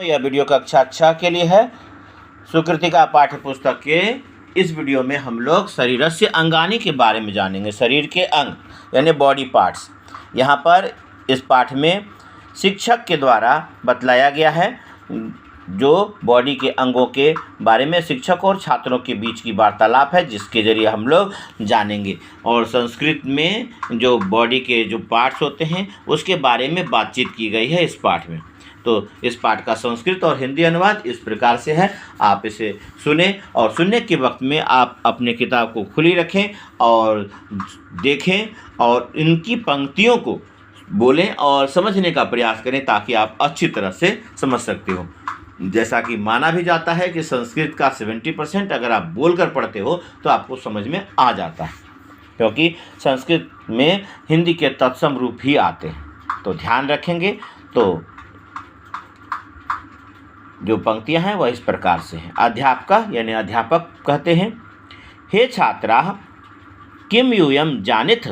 तो यह वीडियो कक्षा 6 के लिए है। सुकृतिका पाठ्य पुस्तक के इस वीडियो में हम लोग शरीरस्य अंगानि के बारे में जानेंगे। शरीर के अंग यानी बॉडी पार्ट्स। यहाँ पर इस पाठ में शिक्षक के द्वारा बतलाया गया है जो बॉडी के अंगों के बारे में शिक्षक और छात्रों के बीच की वार्तालाप है, जिसके ज़रिए हम लोग जानेंगे। और संस्कृत में जो बॉडी के जो पार्ट्स होते हैं उसके बारे में बातचीत की गई है इस पाठ में। तो इस पाठ का संस्कृत और हिंदी अनुवाद इस प्रकार से है। आप इसे सुने और सुनने के वक्त में आप अपने किताब को खुली रखें और देखें और इनकी पंक्तियों को बोलें और समझने का प्रयास करें ताकि आप अच्छी तरह से समझ सकते हो। जैसा कि माना भी जाता है कि संस्कृत का 70% अगर आप बोलकर पढ़ते हो तो आपको समझ में आ जाता है, क्योंकि संस्कृत में हिंदी के तत्सम रूप ही आते हैं। तो ध्यान रखेंगे। तो जो पंक्तियां हैं वह इस प्रकार से हैं। अध्यापक यानी अध्यापक कहते हैं, हे छात्राः किम यूयं जानीथ।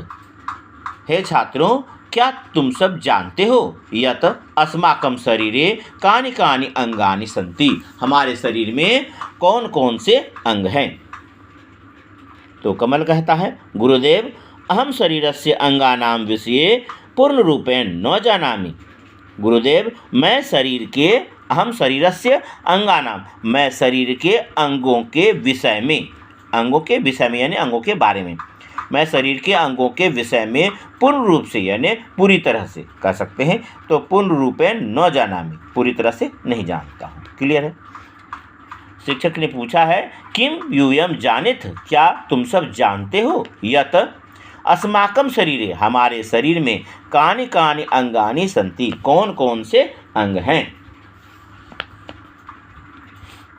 हे छात्रों, क्या तुम सब जानते हो यत अस्माकं शरीरे कानि कानि अंगानि सन्ति। हमारे शरीर में कौन कौन से अंग हैं। तो कमल कहता है, गुरुदेव अहम शरीरस्य अंगानां विषये पूर्ण रूपेण न जानामि। गुरुदेव मैं शरीरस्य अंगानां, मैं शरीर के अंगों के विषय में यानी अंगों के बारे में, मैं शरीर के अंगों के विषय में पूर्ण रूप से यानी पूरी तरह से कह सकते हैं। तो पूर्ण रूपेण न जानामि, पूरी तरह से नहीं जानता हूँ। क्लियर है। शिक्षक ने पूछा है, किम यूयं जानीथ, क्या तुम सब जानते हो यत अस्माकं शरीरे, हमारे शरीर में कानि कानि अंगानि सन्ति, कौन कौन से अंग हैं।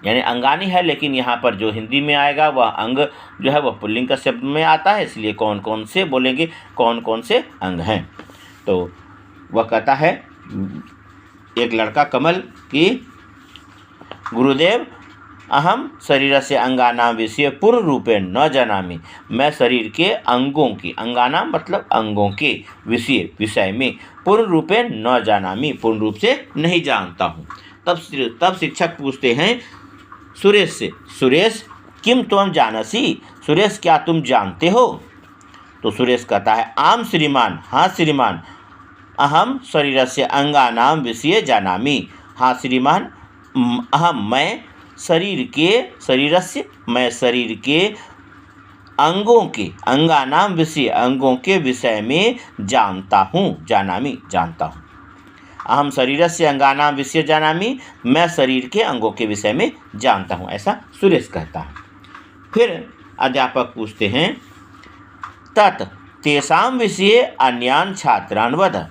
यानी अंगानी है, लेकिन यहाँ पर जो हिंदी में आएगा वह अंग जो है वह पुल्लिंग का शब्द में आता है, इसलिए कौन कौन से बोलेंगे, कौन कौन से अंग हैं। तो वह कहता है एक लड़का कमल कि गुरुदेव अहम शरीरस्य अंगानां विषये पूर्ण रूपेण न जानामि। मैं शरीर के अंगों की, अंगानां मतलब अंगों के, विषय में पूर्ण रूपेण न जानामि, पूर्ण रूप से नहीं जानता हूँ। तब शिक्षक पूछते हैं सुरेश से, सुरेश किम त्वं जानसि। सुरेश क्या तुम जानते हो। तो सुरेश कहता है, आम श्रीमान, हाँ श्रीमान, अहम शरीरस्य अंगानां विषये जानामि। हाँ श्रीमान, मैं शरीर के अंगों के, अंगानां विषये, अंगों के विषय में जानता हूँ, जानता हूँ। अहम शरीरस्य अंगानां विषये जानामि, मैं शरीर के अंगों के विषय में जानता हूँ, ऐसा सुरेश कहता है। फिर अध्यापक पूछते हैं, तत् तेषां विषये अन्यान् छात्रान् वद।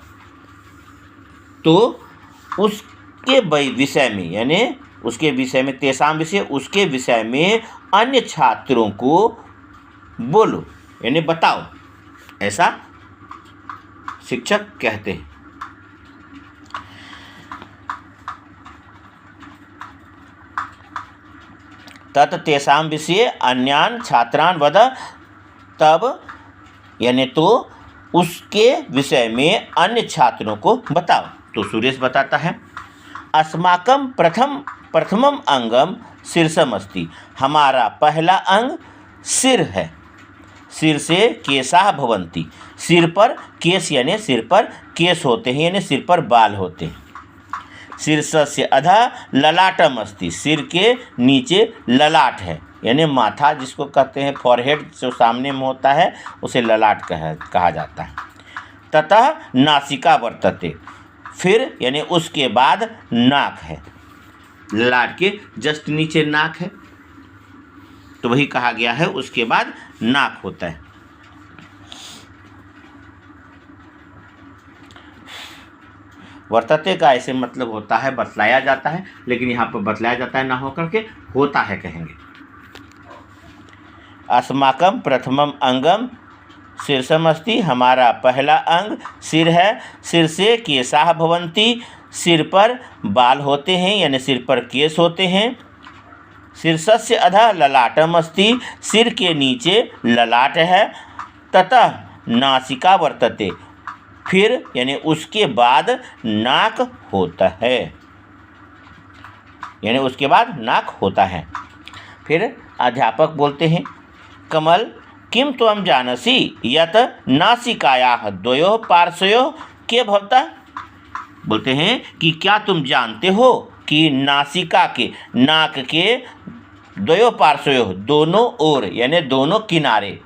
तो उसके विषय में यानी उसके विषय में, तेषां विषये उसके विषय में अन्य छात्रों को बोलो यानी बताओ, ऐसा शिक्षक कहते हैं। तत् तेषां विषये अन्यान् छात्रान् वद। तब यानी तो उसके विषय में अन्य छात्रों को बताओ। तो सुरेश बताता है, अस्माकं प्रथमम अंगम शीर्षम अस्ति। हमारा पहला अंग सिर है। सिर से केशाः भवन्ति। सिर पर केश यानी सिर पर केश होते हैं यानी सिर पर बाल होते हैं। शीर्षस्य अधः ललाटम अस्ति। सिर के नीचे ललाट है यानी माथा, जिसको कहते हैं फॉरहेड, जो सामने में होता है उसे ललाट कहा जाता है। ततः नासिका वर्तते। फिर यानी उसके बाद नाक है। ललाट के जस्ट नीचे नाक है, तो वही कहा गया है उसके बाद नाक होता है। वर्तते का ऐसे मतलब होता है बतलाया जाता है, लेकिन यहाँ पर बतलाया जाता है ना होकर के होता है कहेंगे। अस्माकं प्रथमम अंगम शीर्षम अस्ति। हमारा पहला अंग सिर है। सिर से केशाः भवन्ति। सिर पर बाल होते हैं यानी सिर पर केश होते हैं। शीर्षस्य अधः ललाटम अस्ति। सिर के नीचे ललाट है। ततः नासिका वर्तते। फिर यानी उसके बाद नाक होता है। यानी उसके बाद नाक होता है। फिर अध्यापक बोलते हैं, कमल किम त्वं जानसि यत् नासिकायाः द्वयोः पार्श्वयोः के भवतः। बोलते हैं कि क्या तुम जानते हो कि नासिका के, नाक के द्वयोः पार्श्वयोः दोनों ओर यानी दोनों किनारे,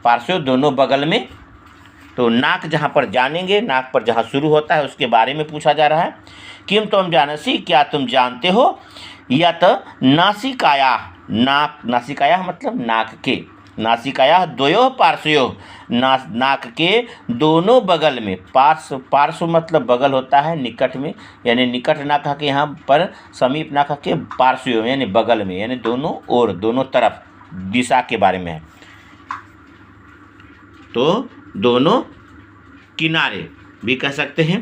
पार्श्व दोनों बगल में। तो नाक जहाँ पर जानेंगे, नाक पर जहाँ शुरू होता है उसके बारे में पूछा जा रहा है। किम त्वं जानसि, क्या तुम जानते हो, यत् नासिकायाः, नाक, नासिकायाः मतलब नाक के, नासिकायाः द्वयोः पार्श्वयोः, नाक के दोनों बगल में, पार्श्व, पार्श्व मतलब बगल होता है निकट में, यानी निकट ना कह के यहाँ पर समीप ना कह के पार्श्व यानी बगल में, यानी दोनों ओर, दोनों तरफ, दिशा के बारे में है। तो दोनों किनारे भी कह सकते हैं।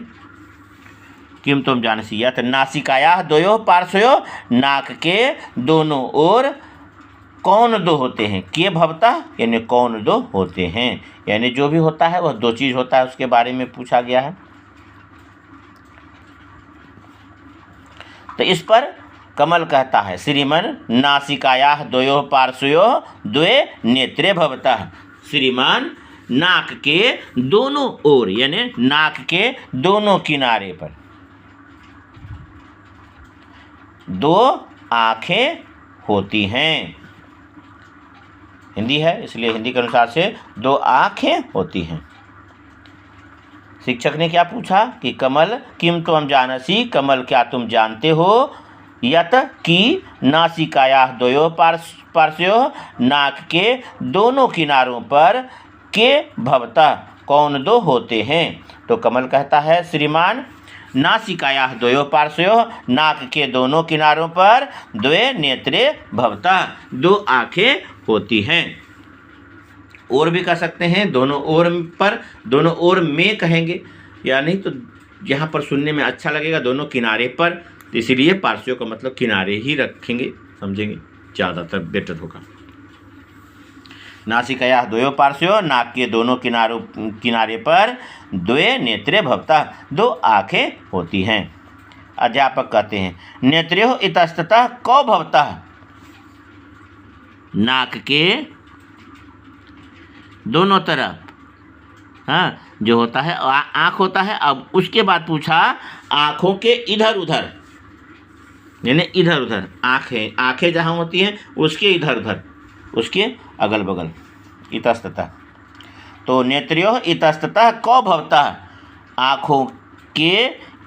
किम त्वं जानसि यत् नासिकायाः द्वयोः पार्श्वयोः, नाक के दोनों ओर कौन दो होते हैं, के भवतः यानी कौन दो होते हैं, यानी जो भी होता है वह दो चीज होता है, उसके बारे में पूछा गया है। तो इस पर कमल कहता है, श्रीमन नासिकायाः द्वयोः पार्श्वयोः द्वे नेत्रे भवतः। श्रीमान नाक के दोनों ओर यानी नाक के दोनों किनारे पर दो आंखें होती हैं। हिंदी है इसलिए हिंदी के अनुसार से दो आंखें होती हैं। शिक्षक ने क्या पूछा कि कमल किम त्वं जानसि, कमल क्या तुम जानते हो, यत् कि नासिकायाः द्वयोः पार्श्वयोः, नाक के दोनों किनारों पर के भवतः कौन दो होते हैं। तो कमल कहता है, श्रीमान नासिकायाः द्वयोः पार्श्वयोः, नाक के दोनों किनारों पर द्वे नेत्रे भवतः, दो आंखें होती हैं। और भी कह सकते हैं, दोनों ओर पर, दोनों ओर में कहेंगे या नहीं तो यहाँ पर सुनने में अच्छा लगेगा, दोनों किनारे पर, इसीलिए पार्श्वयों का मतलब किनारे ही रखेंगे, समझेंगे ज़्यादातर बेटर होगा। नासिकायाः द्वयोः पार्श्वयोः, नाक के दोनों किनारे पर द्वे नेत्रे भवतः, दो आंखें होती हैं। अध्यापक कहते हैं, नेत्र्योः इतस्ततः कौ भवतः। नाक के दोनों तरफ, हाँ, जो होता है आँख होता है। अब उसके बाद पूछा आँखों के इधर उधर, यानी इधर उधर आँखें, आँखें जहाँ होती हैं उसके इधर उधर, उसके अगल बगल, इतस्ततः। तो नेत्र्योः इतस्ततः कौ भवतः, आँखों के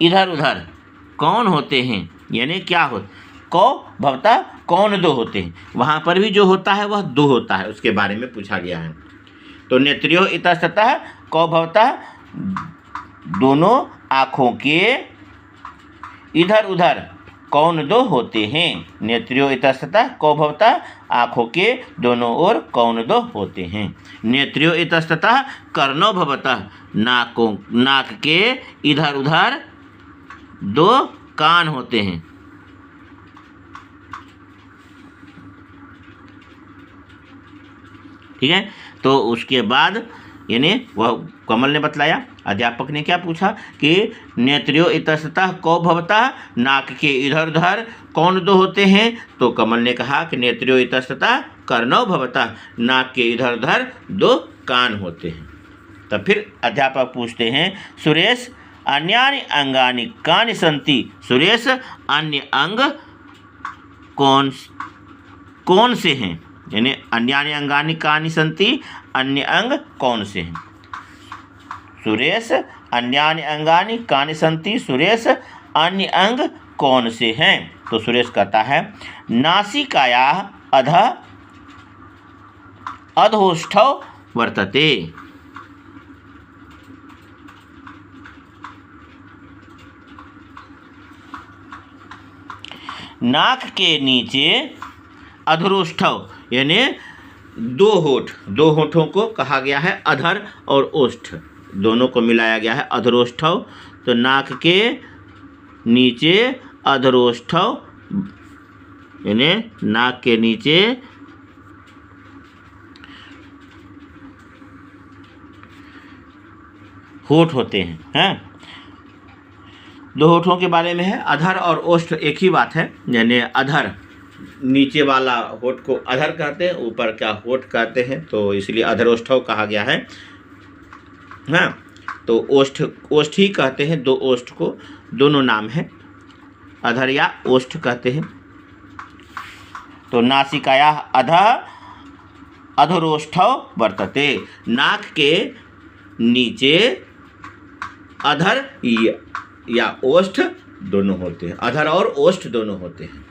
इधर उधर कौन होते हैं, यानी क्या हो, कौ भवतः कौन दो होते हैं। वहाँ पर भी जो होता है वह दो होता है, उसके बारे में पूछा गया है। तो नेत्र्योः इतस्ततः कौ भवतः, दोनों आँखों के इधर उधर कौन दो होते हैं। नेत्र्योः इतस्ततः कौ भवतः, आँखों के दोनों ओर कौन दो होते हैं। नेत्र्योः इतस्ततः कर्णौ भवतः, नाक के इधर उधर दो कान होते हैं। ठीक है, तो उसके बाद यानी वह कमल ने बतलाया। अध्यापक ने क्या पूछा कि नेत्र्योः इतस्ततः कौ भवतः, नाक के इधर उधर कौन दो होते हैं। तो कमल ने कहा कि नेत्र्योः इतस्ततः कर्णौ भवतः, नाक के इधर उधर दो कान होते हैं। तब फिर अध्यापक पूछते हैं, सुरेश अन्यानि अंगानि कानि सन्ति। सुरेश अन्य अंग कौन से हैं, यानी अन्यानि अंगानि कानि सन्ति, अन्य अंग कौन से हैं। सुरेश अन्यानि अंगानि कानि सन्ति, सुरेश अन्य अंग कौन से हैं। तो सुरेश कहता है, नासिकायाः अधः अधोष्ठौ वर्तते। नाक के नीचे अधरोष्ठव यानी दो होठों को कहा गया है, अधर और ओष्ठ दोनों को मिलाया गया है अधरोष्ठव। तो नाक के नीचे अधरोष्ठव यानी नाक के नीचे होठ होते हैं, हैं? दो होठों के बारे में है। अधर और ओष्ठ एक ही बात है, यानी अधर नीचे वाला होठ को अधर कहते हैं, ऊपर का होठ कहते हैं, तो इसलिए अधरोष्ठव कहा गया है। हाँ, तो ओष्ठ ओष्ठ ही कहते हैं, दो ओष्ठ को दोनों नाम है, अधर या ओष्ठ कहते हैं। तो नासिकायाः अधः अधरोष्ठव वर्तते, नाक के नीचे अधर या ओष्ठ दोनों होते हैं, अधर और ओष्ठ दोनों होते हैं।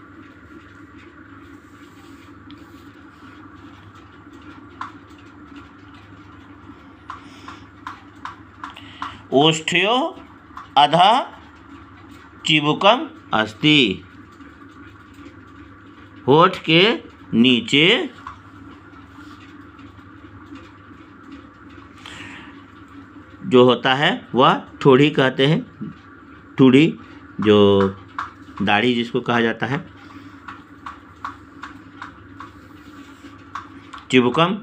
ओष्ठयोः अधः चिबुकम अस्ति, होठ के नीचे जो होता है वह ठोड़ी कहते हैं, ठोड़ी जो दाढ़ी जिसको कहा जाता है। चिबुकम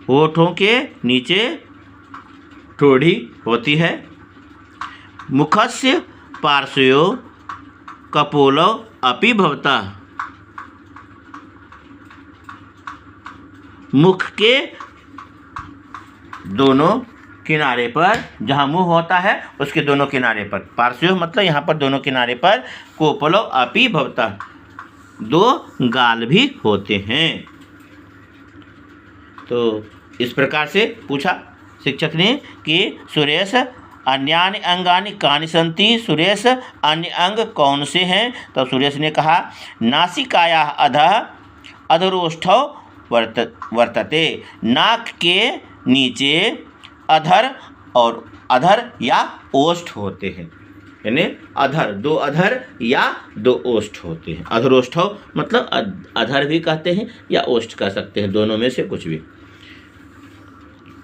होठों के नीचे ठोड़ी होती है। मुखस्य पार्श्वयोः कपोलौ अपि भवतः, मुख के दोनों किनारे पर, जहाँ मुंह होता है उसके दोनों किनारे पर, पार्श्व मतलब यहाँ पर दोनों किनारे पर, कोपलो अपि भवतः, दो गाल भी होते हैं। तो इस प्रकार से पूछा शिक्षक ने कि सुरेश अन्यानि अंगानि कानि सन्ति, सुरेश अन्य अंग कौन से हैं? तो सुरेश ने कहा नासिकायाः अधः अधरोष्ठव वर्तते, नाक के नीचे अधर और अधर या ओष्ठ होते हैं, यानी अधर, दो अधर या दो ओष्ठ होते हैं। अधरोष्ठव मतलब अधर भी कहते हैं या ओष्ठ कह सकते हैं, दोनों में से कुछ भी,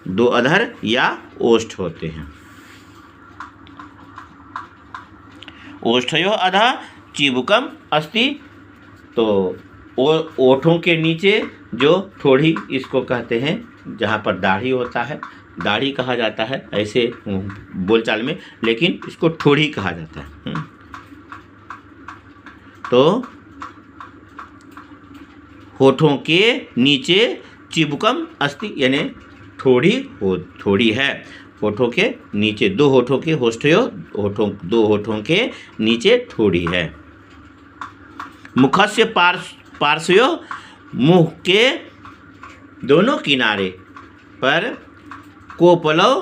दो अधर या ओष्ठ होते हैं। ओष्ठयोः अधः चिबुकम अस्ति, तो ओठों के नीचे जो ठोड़ी इसको कहते हैं, जहाँ पर दाढ़ी होता है, दाढ़ी कहा जाता है ऐसे बोलचाल में, लेकिन इसको ठोड़ी कहा जाता है। तो होठों के नीचे चिबुकम अस्ति, यानी ठोड़ी है, होठों के नीचे, दो होठों के दो होठों के नीचे ठोड़ी है। मुखस्य पार्श्वयोः, मुंह के दोनों किनारे पर, कोपलौ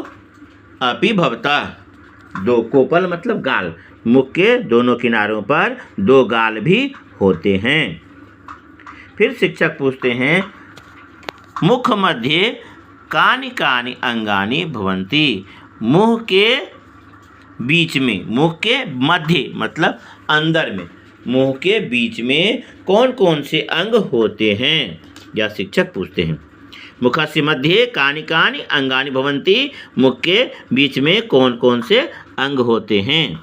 अपि भवतः, दो कोपल मतलब गाल, मुख के दोनों किनारों पर दो गाल भी होते हैं। फिर शिक्षक पूछते हैं मुख मध्ये कानि कानि अंगानि भवन्ति, मुंह के बीच में, मुंह के मध्य मतलब अंदर में, मुंह के बीच में कौन कौन से अंग होते हैं, यह शिक्षक पूछते हैं। मुखस्य मध्ये कानि कानि अंगानि भवन्ति, मुख के बीच में कौन कौन से अंग होते हैं।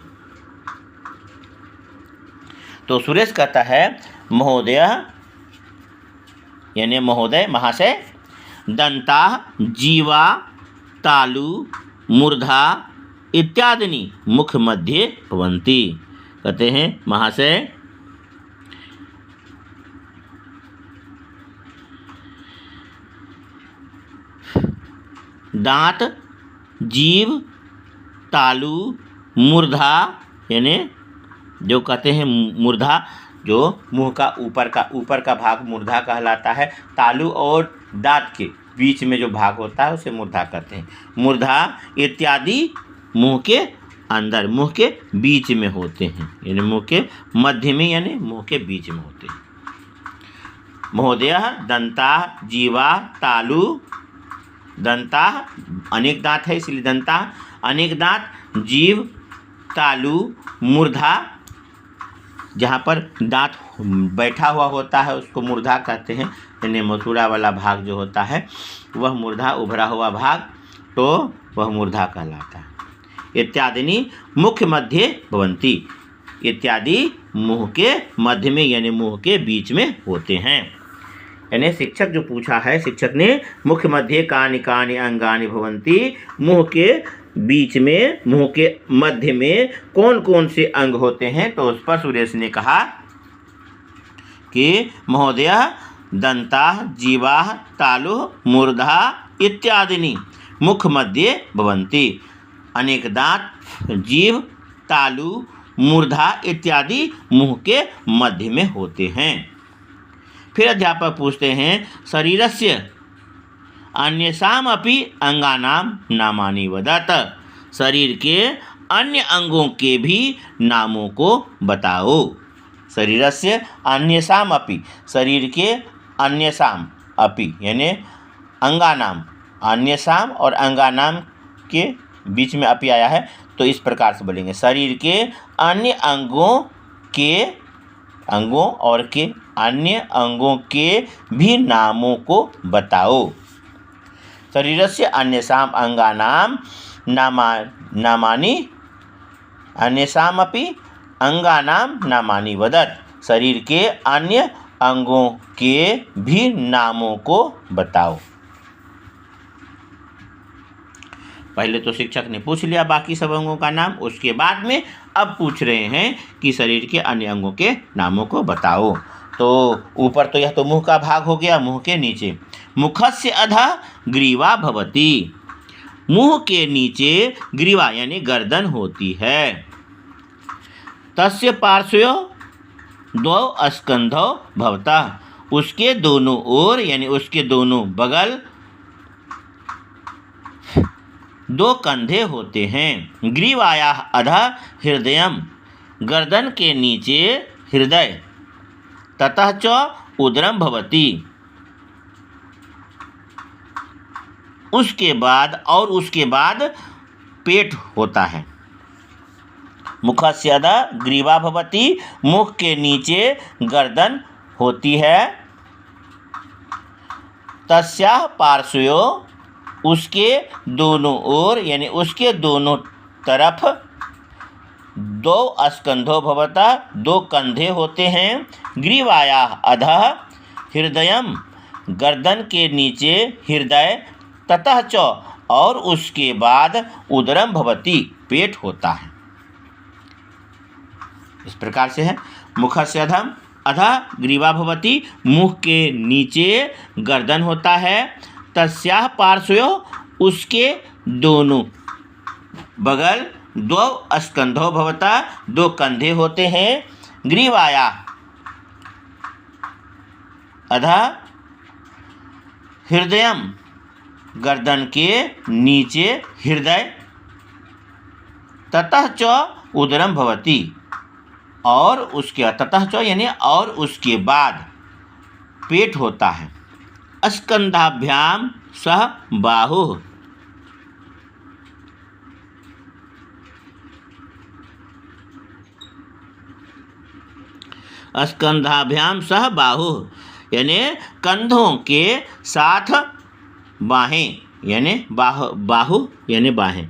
तो सुरेश कहता है महोदय, यानी महोदय महाशय, दंताः जीवा तालु मूर्धा इत्यादि मुख मध्ये भवन्ति, कहते हैं महाशय दांत, जीव, तालु, मूर्धा, यानी जो कहते हैं मूर्धा, जो मुंह का ऊपर का भाग मूर्धा कहलाता है, तालु और दांत के बीच में जो भाग होता है उसे मूर्धा कहते हैं। मूर्धा इत्यादि मुंह के अंदर, मुंह के बीच में होते हैं, यानी मुंह के मध्य में, यानी मुंह के बीच में होते हैं। महोदय दंताः जीवा तालु, दंताः अनेक दांत है इसलिए दंताः, अनेक दांत, जीव, तालु, मूर्धा, जहाँ पर दांत बैठा हुआ होता है उसको मूर्धा कहते हैं, यानी मसूड़ा वाला भाग जो होता है वह मूर्धा, उभरा हुआ भाग, तो वह मूर्धा कहलाता है। इत्यादि मुख मध्ये भवन्ति, इत्यादि मुंह के मध्य में यानी मुंह के बीच में होते हैं। यानी शिक्षक जो पूछा है, शिक्षक ने मुख मध्ये कानि कानि अंगानि भवन्ति, मुंह के बीच में, मुंह के मध्य में कौन कौन से अंग होते हैं? तो उस पर सुरेश ने कहा कि महोदय दंताः जीवाः तालुः मूर्धा इत्यादीनि मुख मध्ये भवन्ति। अनेक दांत जीव तालु मूर्धा इत्यादि मुंह के मध्य में होते हैं। फिर अध्यापक पूछते हैं शरीरस्य अन्येषामपि अंगानां नामानि वदत। शरीर के अन्य अंगों के भी नामों को बताओ। शरीरस्य अन्येषामपि, शरीर के अन्येषाम अपि यानी अंगानाम, अन्येषाम और अंगानाम के बीच में अपि आया है, तो इस प्रकार से बोलेंगे शरीर के अन्य अंगों के भी नामों को बताओ। शरीरस्य अन्येषाम अंगानां नामानि अन्येषामपि अंगानां नामानि वदत। शरीर के अन्य अंगों के भी नामों को बताओ। पहले तो शिक्षक ने पूछ लिया बाकी सब अंगों का नाम, उसके बाद में अब पूछ रहे हैं कि शरीर के अन्य अंगों के नामों को बताओ। तो ऊपर तो यह तो मुंह का भाग हो गया, मुंह के नीचे मुखस्य अधः ग्रीवा भवति। मुंह के नीचे ग्रीवा यानी गर्दन होती है। तस्य पार्श्वयोः द्वौ स्कंधौ भवतः। उसके दोनों ओर यानी उसके दोनों बगल दो कंधे होते हैं। ग्रीवायाः अधः हृदयम्, गर्दन के नीचे हृदय। ततः च उदरम भवति, उसके बाद पेट होता है। मुखस्य अधः ग्रीवा भवति, मुख के नीचे गर्दन होती है। तस्याः पार्श्वयोः, उसके दोनों ओर यानी उसके दोनों तरफ दो स्कंधो भवतः, दो कंधे होते हैं। ग्रीवायाः अधः हृदयम्, गर्दन के नीचे हृदय। ततः च, और उसके बाद उदरम भवति, पेट होता है। इस प्रकार से है मुखस्य अधः ग्रीवा भवति, मुख के नीचे गर्दन होता है। तस्याः पार्श्वयोः, उसके दोनों बगल दो स्कंधो भवतः, दो कंधे होते हैं। ग्रीवायाः अधः हृदयम्, गर्दन के नीचे हृदय। ततः च उदरम भवति, और उसके ततः च यानी और उसके बाद पेट होता है। स्कंधाभ्याम सह बाहुः, स्कंधाभ्याम सह बाहुः यानी कंधों के साथ बाहें, यानी बाहु यानी बाहें,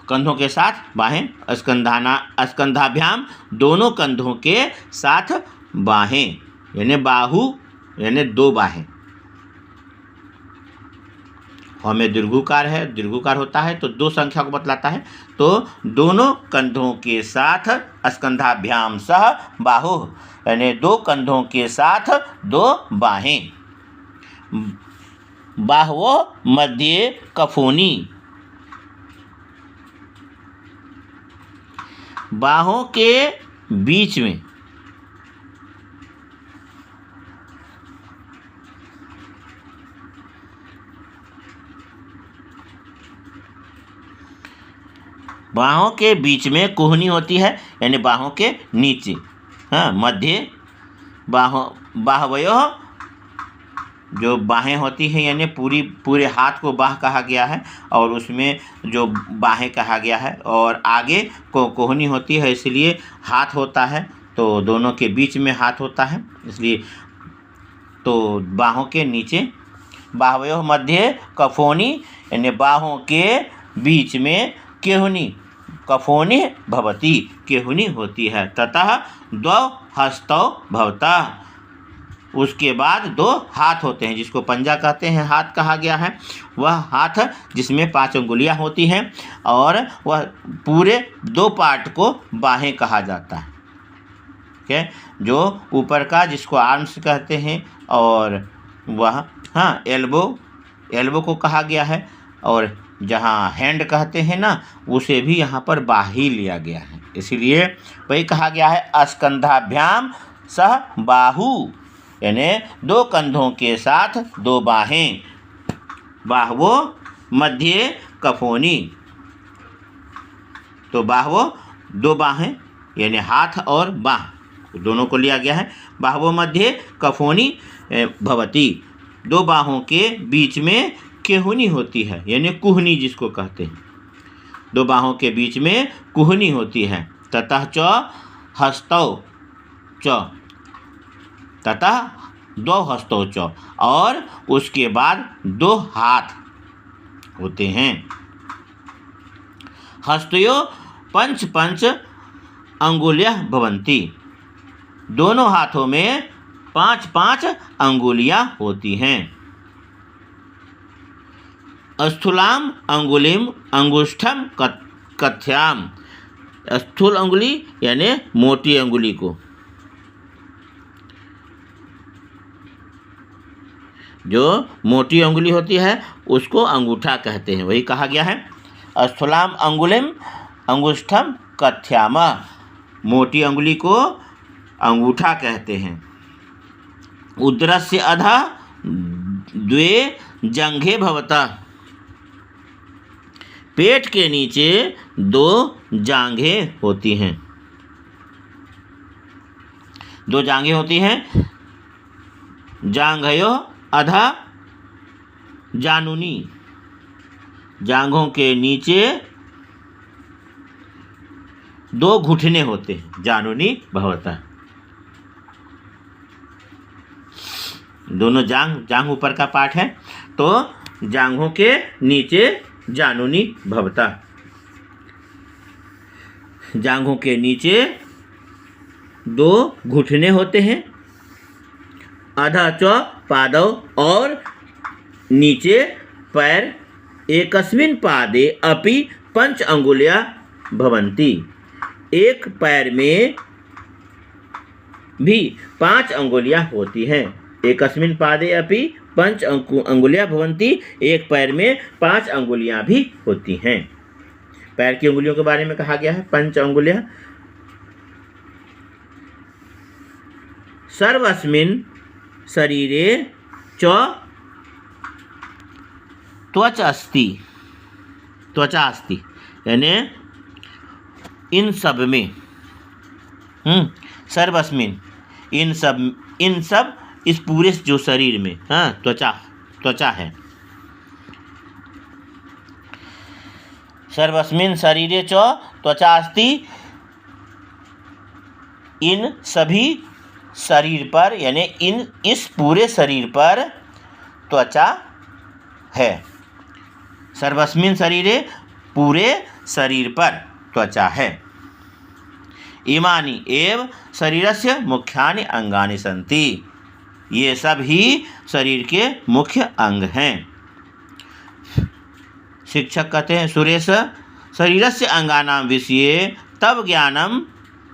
कंधों के साथ बाहें। स्कंधाभ्याम, दोनों कंधों के साथ बाहें, यानी बाहु यानी दो बाहें। हमें दीर्घुकार है, दीर्घुकार होता है तो दो संख्या को बतलाता है। तो दोनों कंधों के साथ स्कंधाभ्याम सह बाहुः यानी दो कंधों के साथ दो बाहें। बाह्वोः मध्ये कफोनी, बाहों के बीच में बाहों के बीच में कोहनी होती है, यानी बाहों के नीचे। मध्य बाहवयोः, जो बाहें होती हैं यानी पूरे हाथ को बाह कहा गया है, और उसमें जो बाहें कहा गया है। और आगे को कोहनी होती है, इसलिए हाथ होता है, तो दोनों के बीच में हाथ होता है, इसलिए तो बाहों के नीचे। बाहवयोः मध्ये कफोनी यानी बाहों के बीच में केहुनी, कफोनी भवति, केहुनी होती है। ततः द्वौ हस्तौ भवतः, उसके बाद 2 हाथ होते हैं, जिसको पंजा कहते हैं, हाथ कहा गया है। वह हाथ जिसमें 5 अंगुलियां होती हैं, और वह पूरे 2 पार्ट को बाहें कहा जाता है। ठीक है, जो ऊपर का जिसको आर्म्स कहते हैं, और वह एल्बो को कहा गया है, और जहाँ हैंड कहते हैं ना, उसे भी यहाँ पर बाही लिया गया है। इसीलिए वही कहा गया है स्कंधाभ्याम सह बाहु, यानी 2 कंधों के साथ 2 बाहें। बाहवो मध्य कफोनी, तो बाहवो 2 बाहें यानी हाथ और बाह दोनों को लिया गया है। बाहवो मध्य कफोनी भवती, 2 बाहों के बीच में केहुनी होती है, यानी कुहनी जिसको कहते हैं। 2 बाहों के बीच में कुहनी होती है। ततः च हस्तौ च, ततः 2 हस्तौ च, और उसके बाद 2 हाथ होते हैं। हस्तयो पंच पंच अंगुल्यः भवन्ति, दोनों हाथों में 5-5 अंगुलियां होती हैं। स्थूलाम अंगुलिम अंगुष्ठम कथ्याम, स्थूल अंगुली यानी मोटी अंगुली को, जो मोटी अंगुली होती है उसको अंगूठा कहते हैं, वही कहा गया है। स्थूलाम अंगुलिम अंगुष्ठम कथ्याम, मोटी अंगुली को अंगूठा कहते हैं। उदरस्य अधः 2 जंघे भवता, पेट के नीचे 2 जांघें होती हैं। 2 जांघें होती हैं। जांघयो अधः जानुनी, जांघों के नीचे 2 घुटने होते हैं। जानुनी भवता, दोनों जांघ ऊपर का पार्ट है, तो जांघों के नीचे जानुनी भवता, जांघों के नीचे 2 घुटने होते हैं। अधः च पादौ, और नीचे पैर, एकस्मिन् पादे अपि 5 अंगुलियां भवन्ति, एक पैर में भी 5 अंगुलियां होती हैं। एकस्मिन् पादे अपि 5 अंगुलियां भवन्ति, एक पैर में 5 अंगुलियां भी होती हैं। पैर की अंगुलियों के बारे में कहा गया है 5 अंगुलियां। सर्वस्मिन् शरीरे च त्वचा अस्ति, यानी इन सब में, सर्वस्मिन्, इन सब इस पूरे जो शरीर में, त्वचा है। सर्वस्मिन् शरीरे च त्वचा अस्ति, इन सभी शरीर पर, यानी इस पूरे शरीर पर त्वचा है। सर्वस्मिन् शरीरे, पूरे शरीर पर त्वचा है। इमानि एव शरीरस्य मुख्यानि अंगानि सन्ति, ये सब ही शरीर के मुख्य अंग हैं। शिक्षक कहते हैं सुरेश, शरीरस्य अंगानां विषये तव ज्ञानम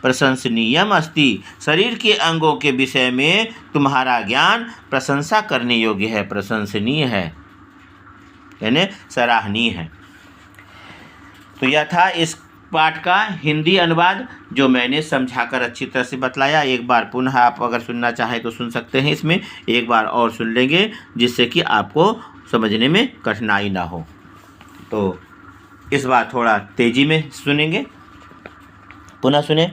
प्रशंसनीयम अस्ति, शरीर के अंगों के विषय में तुम्हारा ज्ञान प्रशंसा करने योग्य है, प्रशंसनीय है, यानी सराहनीय है। तो यह था इस पाठ का हिंदी अनुवाद, जो मैंने समझाकर अच्छी तरह से बतलाया। एक बार पुनः आप अगर सुनना चाहें तो सुन सकते हैं, इसमें एक बार और सुन लेंगे, जिससे कि आपको समझने में कठिनाई ना हो। तो इस बार थोड़ा तेज़ी में सुनेंगे, पुनः सुने।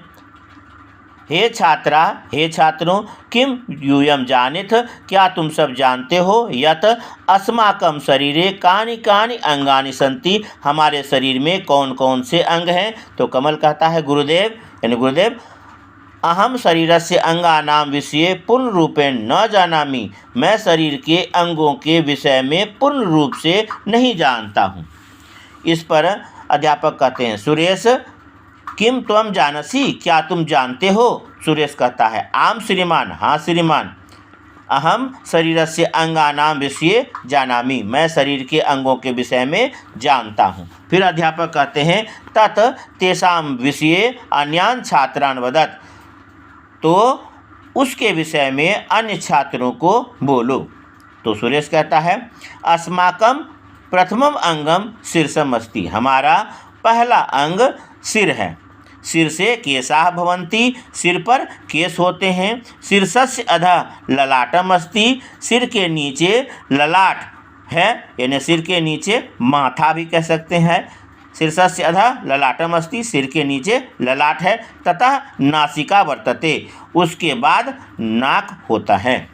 हे छात्रा, हे छात्रों, किम यूयम जानिथ, क्या तुम सब जानते हो, यत अस्माकं शरीरे कानि कानि अंगानि सन्ति, हमारे शरीर में कौन कौन से अंग हैं। तो कमल कहता है गुरुदेव, यानी गुरुदेव, अहम शरीरस्य अंगानां विषये पूर्ण रूपेण न जानामि, मैं शरीर के अंगों के विषय में पूर्ण रूप से नहीं जानता हूँ। इस पर अध्यापक कहते हैं सुरेश, किम त्वम जानसी, क्या तुम जानते हो। सुरेश कहता है आम श्रीमान, हाँ श्रीमान। अहम शरीरस्य अंगानां विषये जानामि, मैं शरीर के अंगों के विषय में जानता हूँ। फिर अध्यापक कहते हैं तत् तेषां विषये अन्यान् छात्रान् वदत्, तो उसके विषय में अन्य छात्रों को बोलो। तो सुरेश कहता है अस्माकं प्रथमम अंगम शीर्षम अस्ति, हमारा पहला अंग सिर है। सिर से केशाः भवन्ति, सिर पर केश होते हैं। शीर्षस्य अधः ललाटम अस्ति, सिर के नीचे ललाट है, यानी सिर के नीचे माथा भी कह सकते हैं। शीर्षस्य अधः ललाटम अस्ति, सिर के नीचे ललाट है। ततः नासिका वर्तते, उसके बाद नाक होता है।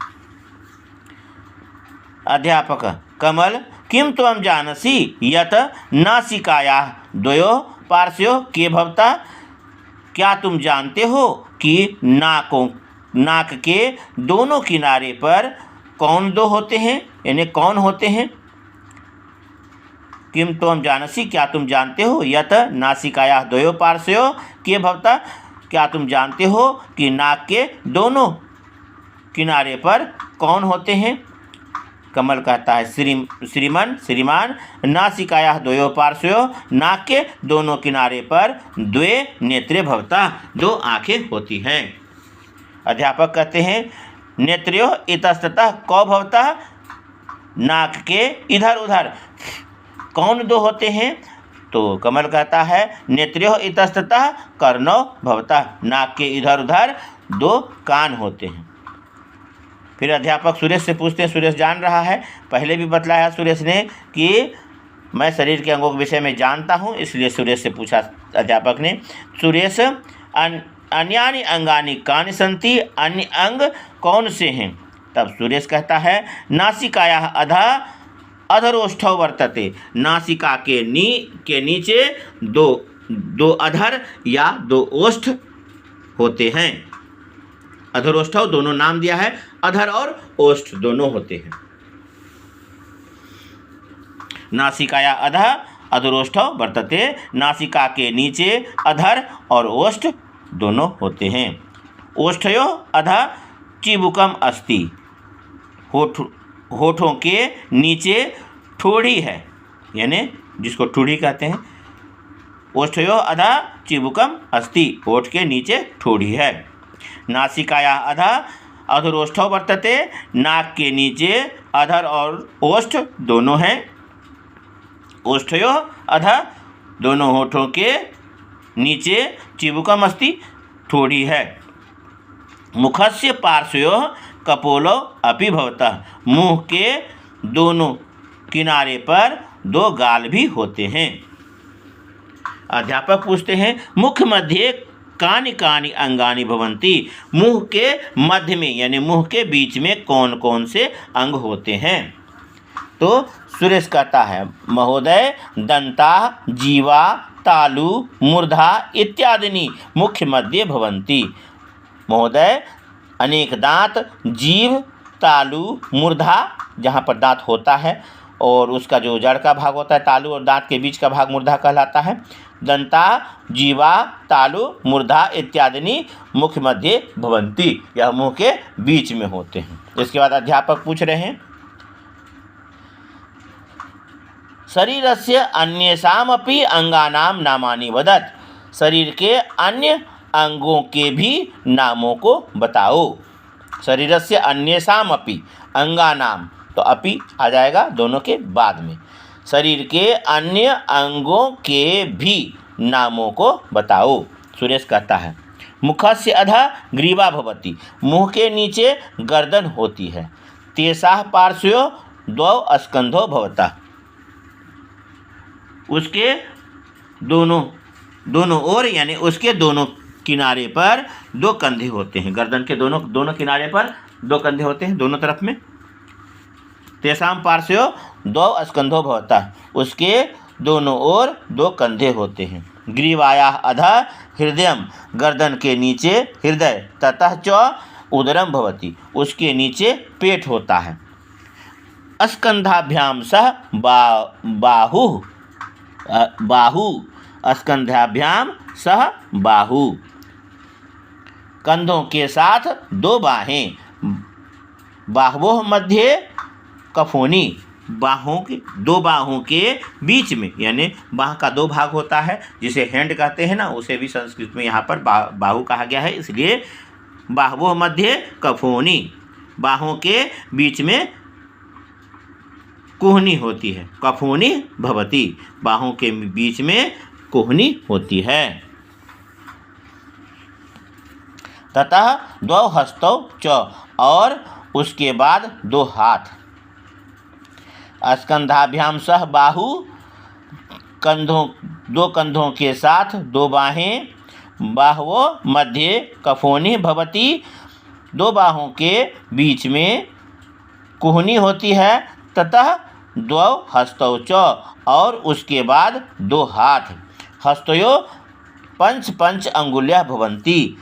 अध्यापक कमल किं त्वं जानसि यत् नासिकायाः द्वयोः पार्श्वयोः के भवता, क्या तुम जानते हो कि नाक के दोनों किनारे पर कौन दो होते हैं, यानी कौन होते हैं। किम त्वं जानसि, क्या तुम जानते हो, यत् नासिकायाः द्वयोः पार्श्वयोः के भवता, क्या तुम जानते हो कि नाक के दोनों किनारे पर कौन होते हैं। कमल कहता है श्रीमान नासिकायाः द्वयोः पार्श्वयोः, नाक के दोनों किनारे पर द्वे नेत्रे भवता, दो आँखें होती हैं। अध्यापक कहते हैं नेत्र्योः इतस्ततः कौ भवता, नाक के इधर उधर कौन दो होते हैं। तो कमल कहता है नेत्र्योः इतस्ततः कर्णौ भवता, नाक के इधर उधर दो कान होते हैं। फिर अध्यापक सुरेश से पूछते हैं, सुरेश जान रहा है, पहले भी बतलाया सुरेश ने कि मैं शरीर के अंगों के विषय में जानता हूँ, इसलिए सुरेश से पूछा अध्यापक ने। सुरेश अन्यानि अंगानि कानि सन्ति, अन्य अंग कौन से हैं। तब सुरेश कहता है नासिकायाः अधः अधरोष्ठौ वर्तते, नासिका के नीचे दो अधर या दो ओष्ठ होते हैं। अधरोष्ठौ दोनों नाम दिया है, अधर और ओष्ठ दोनों होते हैं। नासिकाया अधः अधरोष्ठौ वर्तते, नासिका के नीचे अधर और ओष्ठ दोनों होते हैं। ओष्ठयोः अधः चिबुकम अस्ति, होठों के नीचे ठोड़ी है, यानी जिसको ठोड़ी कहते हैं। ओष्ठयोः अधः चिबुकम अस्ति, होठ के नीचे ठोड़ी है। नासिकायाः अधः अधरोष्ठौ वर्तते, नाक के नीचे अधर और ओष्ठ दोनों हैं। ओष्ठयोः अधः दोनों होठों के नीचे चिबुकम अस्ति, ठोड़ी है। मुखस्य पार्श्वयोः कपोलौ अपि भवतः, मुंह के दोनों किनारे पर दो गाल भी होते हैं। अध्यापक पूछते हैं मुख मध्ये कानि कानि अंगानि भवन्ति, मुंह के मध्य में यानी मुंह के बीच में कौन कौन से अंग होते हैं। तो सुरेश कहता है महोदय दंता जीवा तालु मूर्धा इत्यादि मुख्य मध्ये भवन्ति। महोदय अनेक दांत, जीव, तालु, मूर्धा जहाँ पर दांत होता है और उसका जो जड़ का भाग होता है तालु और दांत के बीच का भाग मूर्धा कहलाता है। दंता जीवा तालु मूर्धा इत्यादि मुख मध्ये भवन्ति, यह मुंह के बीच में होते हैं। इसके बाद अध्यापक पूछ रहे हैं शरीरस्य अन्येषामपि अंगानां नामानि वदत्, शरीर के अन्य अंगों के भी नामों को बताओ। शरीरस्य अन्येषामपि अंगानां, तो अपि आ जाएगा दोनों के बाद में। शरीर के अन्य अंगों के भी नामों को बताओ। सुरेश कहता है मुखस्य अधः ग्रीवा भवति, मुंह के नीचे गर्दन होती है। तेषाः पार्श्वयोः द्वौ स्कंधौ भवतः, उसके दोनों ओर यानी उसके दोनों किनारे पर दो कंधे होते हैं। गर्दन के दोनों किनारे पर दो कंधे होते हैं दोनों तरफ में। तेषां पार्श्वयोः द्वौ स्कंधौ भवतः, उसके दोनों ओर दो कंधे होते हैं। ग्रीवायाः अधः हृदयम्, गर्दन के नीचे हृदय। ततः च उदरम भवति, उसके नीचे पेट होता है। स्कंधाभ्यां सह बाहु, स्कंधाभ्यां सह बाहु, कंधों के साथ दो बाहें। बाहवोः मध्ये कफोनी, बाहों के दो बाहों के बीच में, यानी बाह का दो भाग होता है जिसे हैंड कहते हैं ना, उसे भी संस्कृत में यहाँ पर बाहु कहा गया है, इसलिए बाहवोः मध्ये कफोनी, बाहों के बीच में कुहनी होती है। कफोनी भवति, बाहों के बीच में कुहनी होती है। ततः द्वौ हस्तौ च, और उसके बाद दो हाथ। स्कंधाभ्याम सह बाहु, दो कंधों के साथ दो बाहें। बाहवोः मध्ये कफोनी भवति, दो बाहों के बीच में कुहनी होती है। ततः द्वौ हस्तौ च, और उसके बाद दो हाथ। हस्तयोः पंच पंच अंगुल्याः भवन्ति,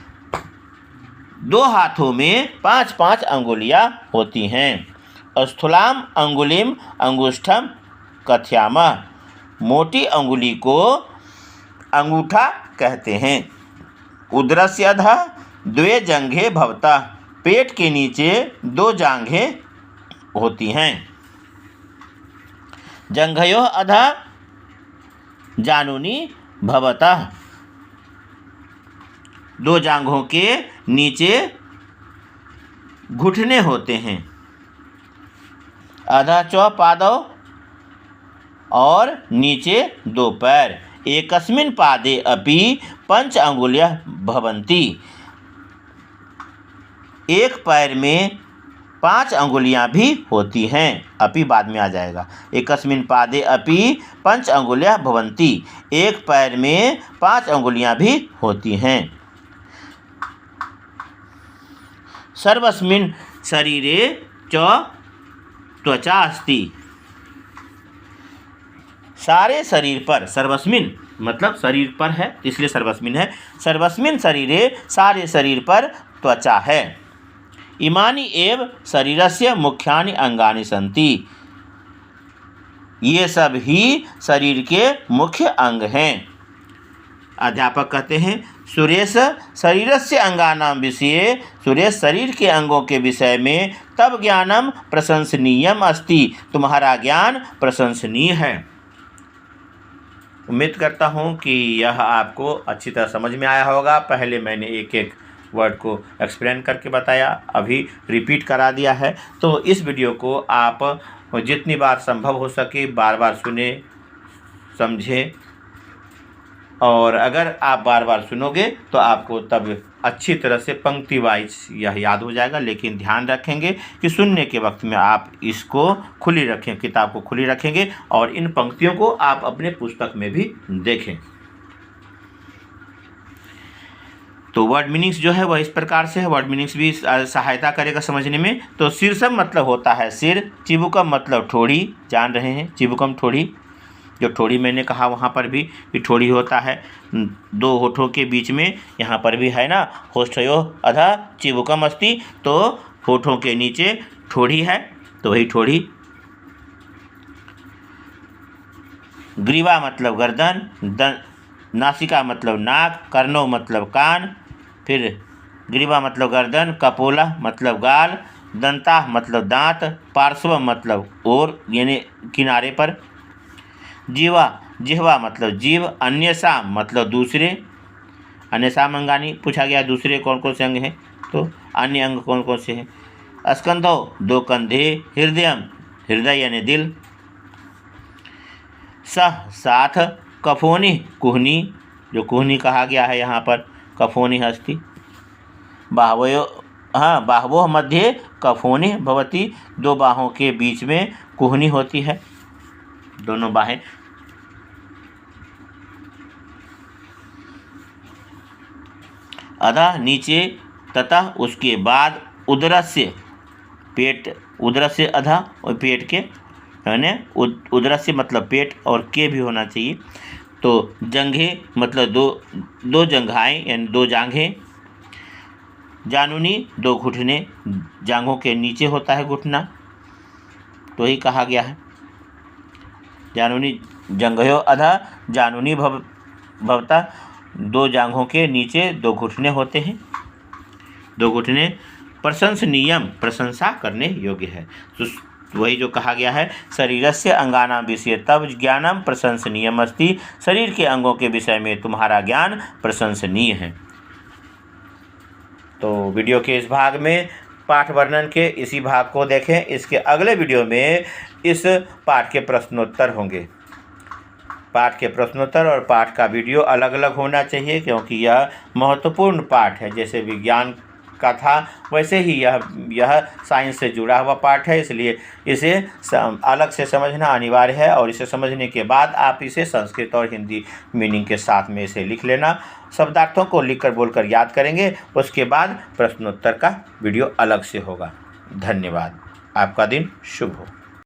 दो हाथों में 5-5 अंगुलियां होती हैं। स्थूलाम अंगुलिम अंगुष्ठम कथयामः, मोटी अंगुली को अंगूठा कहते हैं। उदरस्य अधः द्वे जंघे भवतः, पेट के नीचे दो जांघें होती हैं। जंघयोः अधः जानुनी भवतः, दो जांघों के नीचे घुटने होते हैं। अधः च पादौ, और नीचे दो पैर। एकस्मिन् पादे अपि पंच अंगुल्याः भवन्ति, एक पैर में 5 अंगुलियां भी होती हैं। अपि बाद में आ जाएगा। एकस्मिन् पादे अपि पंच अंगुल्याः भवन्ति, एक पैर में 5 अंगुलियां भी होती हैं। सर्वस्मिन् शरीरे च त्वचा अस्ति, सारे शरीर पर, सर्वस्मिन् मतलब शरीर पर है इसलिए सर्वस्मिन् है। सर्वस्मिन् शरीरे, सारे शरीर पर त्वचा है। इमानि एव शरीरस्य मुख्यानि अंगानि सन्ति, ये सब ही शरीर के मुख्य अंग हैं। अध्यापक कहते हैं, सुरेश शरीरस्य अंगानां विषये, सुरेश शरीर के अंगों के विषय में तब ज्ञानम प्रशंसनीयम अस्ति, तुम्हारा ज्ञान प्रशंसनीय है। उम्मीद करता हूँ कि यह आपको अच्छी तरह समझ में आया होगा। पहले मैंने एक एक वर्ड को एक्सप्लेन करके बताया, अभी रिपीट करा दिया है। तो इस वीडियो को आप जितनी बार संभव हो सके बार बार सुने, समझें, और अगर आप बार बार सुनोगे तो आपको तब अच्छी तरह से पंक्ति वाइज यह याद हो जाएगा। लेकिन ध्यान रखेंगे कि सुनने के वक्त में आप इसको खुली रखें, किताब को खुली रखेंगे, और इन पंक्तियों को आप अपने पुस्तक में भी देखें। तो वर्ड मीनिंग्स जो है वह इस प्रकार से है। वर्ड मीनिंग्स भी सहायता करेगा समझने में। तो शीर्षम मतलब होता है सिर, चिबुकम मतलब ठोड़ी, जान रहे हैं चिबुकम ठोड़ी, जो ठोड़ी मैंने कहा वहाँ पर भी कि ठोड़ी होता है दो होठों के बीच में, यहाँ पर भी है ना, होष्ठयोः अधः चिबुकम अस्ति, तो होठों के नीचे ठोड़ी है, तो वही ठोड़ी। ग्रीवा मतलब गर्दन, नासिका मतलब नाक, कर्णो मतलब कान, फिर ग्रीवा मतलब गर्दन, कपोला मतलब गाल, दंता मतलब दांत, पार्श्व मतलब ओर यानी किनारे पर, जिह्वा मतलब जीव, अन्यसाम मतलब दूसरे, अन्यसाम अंगानी पूछा गया दूसरे कौन कौन से अंग हैं, तो अन्य अंग कौन कौन से हैं। स्कंधौ दो कंधे, हृदयम हृदय यानी दिल, सह साथ, कफोनी कुहनी, जो कुहनी कहा गया है यहाँ पर, कफोनी हस्ती, बाहवोः मध्ये कफोनी भवति, दो बाहों के बीच में कुहनी होती है, दोनों बाहें। अधः नीचे, ततः उसके बाद, उदरस्य पेट, उदरस्य अधः और पेट के, यानी उदरस्य मतलब पेट और के भी होना चाहिए। तो जंघे मतलब दो जंघाएं यानी दो जांघें, जानुनी दो घुटने, जांघों के नीचे होता है घुटना, तो ही कहा गया है। जानुनी जंघयोः अधः जानुनी भवतः, दो जांघों के नीचे दो घुटने होते हैं, दो घुटने। प्रशंसनीयम प्रशंसा करने योग्य है। तो वही जो कहा गया है, शरीरस्य अंगानां विषये तव ज्ञानम प्रशंसनीयम अस्ति, शरीर के अंगों के विषय में तुम्हारा ज्ञान प्रशंसनीय है। तो वीडियो के इस भाग में पाठ वर्णन के इसी भाग को देखें। इसके अगले वीडियो में इस पाठ के प्रश्नोत्तर होंगे। पाठ के प्रश्नोत्तर और पाठ का वीडियो अलग अलग होना चाहिए, क्योंकि यह महत्वपूर्ण पाठ है। जैसे विज्ञान का था वैसे ही यह साइंस से जुड़ा हुआ पाठ है, इसलिए इसे अलग से समझना अनिवार्य है। और इसे समझने के बाद आप इसे संस्कृत और हिंदी मीनिंग के साथ में इसे लिख लेना। शब्दार्थों को लिखकर बोलकर याद करेंगे, उसके बाद प्रश्नोत्तर का वीडियो अलग से होगा। धन्यवाद। आपका दिन शुभ हो।